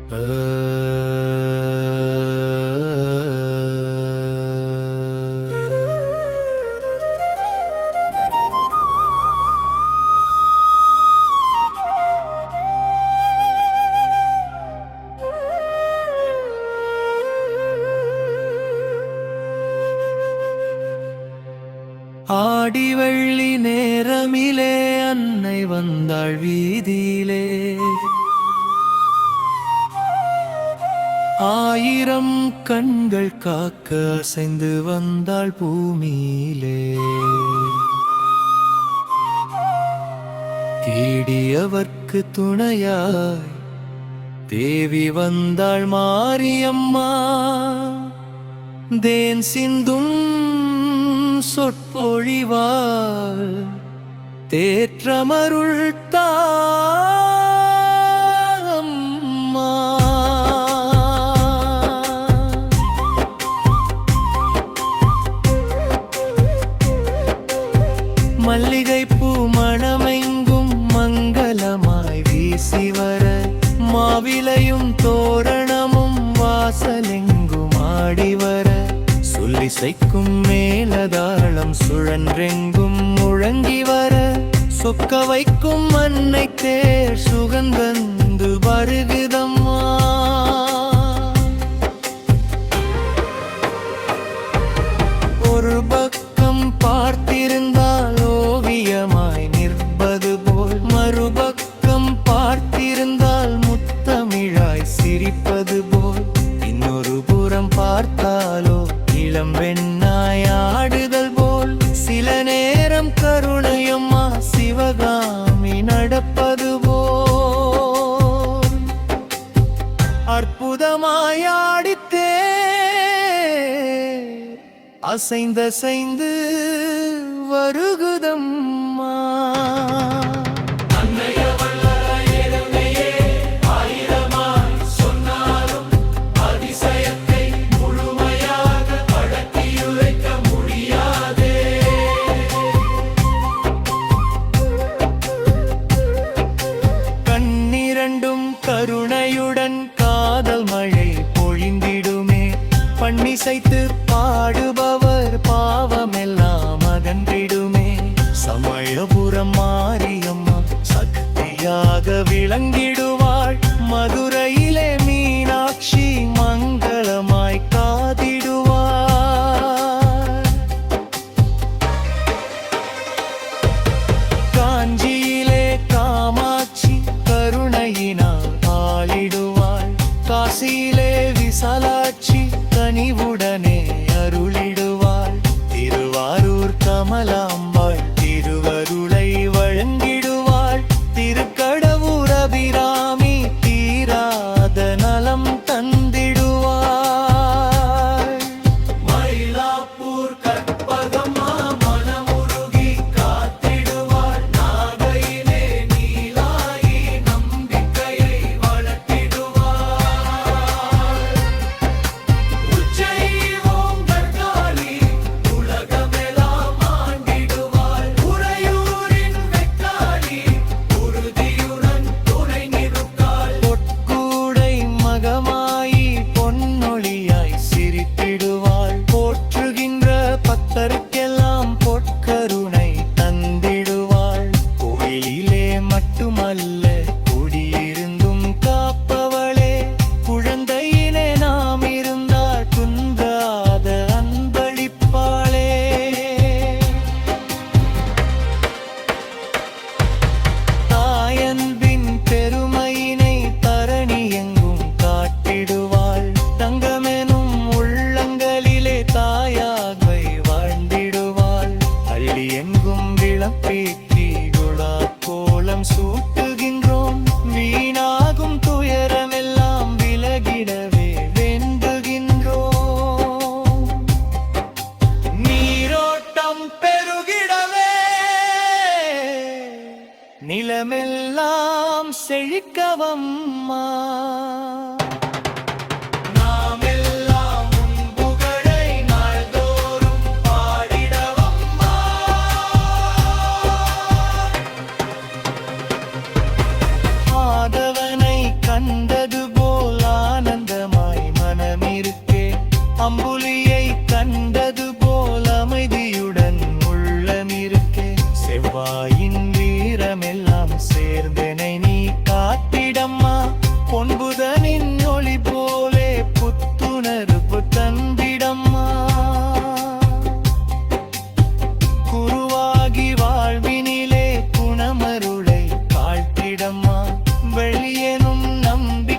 ஆடி வெள்ளி நேரமிலே அன்னை வந்தாள் வீதியிலே. ஆயிரம் கண்கள் காக்க அசைந்து வந்தாள் பூமியிலே. தேடியவர்க்கு துணையாய் தேவி வந்தாள் மாரியம்மா. தேன் சிந்தும் சொற்பொழிவாள் தேற்றமருள் தாம்மா. மல்லிகைப்பூ மணமெங்கும் மங்களமாய் வீசி வர, மாவிலையும் தோரணமும் வாசலெங்கும் ஆடி வர, சொல்லிசைக்கும் மேலதாளம் சுழன்றெங்கும் முழங்கி வர, சொக்க வைக்கும் அன்னை தேர் சுகந்தந்து வருகுதம்மா. ஒரு பக்கம் பார்த்திருந்தால் ஓவியமாய் நிற்பது போல், மறுபக்கம் பார்த்திருந்தால் முத்தமிழாய் சிரிப்பது போல், இன்னொரு புறம் பார்த்தாலோ இளம் வெண்ணாய் ஆடுதல் போல், சில நேரம் கருணையம்மா சிவகாமி நடப்பது போல், அற்புதமாய் ஆடித்தே அசைந்தசைந்து வருகுதம்மா. கருணையுடன் காதல் மழை பொழிந்திடுமே, பண்ணிசைத்து பாடுபவர் பாவமெல்லாம் அகன்றிடுமே. சமயபுரம் மாரியம்மா சக்தியாக விளங்கிடுவாள், மதுரையிலே மீனாட்சி மங்களமாய் காத்திடுவாள். காஞ்சியிலே காமாட்சி கருணையினால் ஆளிடுவாள், காசியிலே விசாலாட்சி கனிவுடனே அருளிடுவாள். திருவாரூர் கமலாம்பாள் திருவருளை வழங்கிடுவாள், திருக்கடவூர் அபிராமி தீராத நலம் தந்திடுவாள். மயிலாப்பூர் கற்பகம்மா மனமுருகி காத்திடுவாள், நாகையிலே நீலாயி நம்பிக்கையை வளர்த்திடுவாள். உச்சை ஓங்கற்காளி உலகமெல்லாம் ஆண்டிடுவாள், உறையூரின் வெக்காளி உறுதியுடன் துணை நிற்காள். பொற்கூடை மகமாயி பொன்னொழியாய் சிரித்திடுவாள், போற்றுகின்ற பக்தருக்கெல்லாம் பொற்கருணை தந்திடுவாள். கோயிலிலே மட்டுமல்ல குடியிருந்தும் காப்பவளே, குழந்தையிலே நாம் இருந்தால் குன்றாத அன்பளிப்பாளே. தாயன்பின் பெருமையினை தரணி எங்கும் காட்டிடுவாள், தங்கமெனும் உள்ளங்களிலே தாயாகை வாழ்ந்திடுவாள். அள்ளி எங்கும் விளப்பேற்றி குழா கோலம் சூட்டுகின்றோம், வீணாகும் துயரமெல்லாம் விலகிடவே வேண்டுகின்றோம். நீரோட்டம் பெருகிடவே நிலமெல்லாம் செழிக்கவம்மா. நாமெல்லாம் உன் புகழை நாள்தோறும் பாடிடவம்மா. ஆதவனை கண்டது போல் பொன்புதனின் ஒளி போலே புத்துணர்வு தந்திடம்மா. குருவாகி வாழ்வினிலே குணமருளை காட்டிடம்மா. வெளியெனும் நம்பி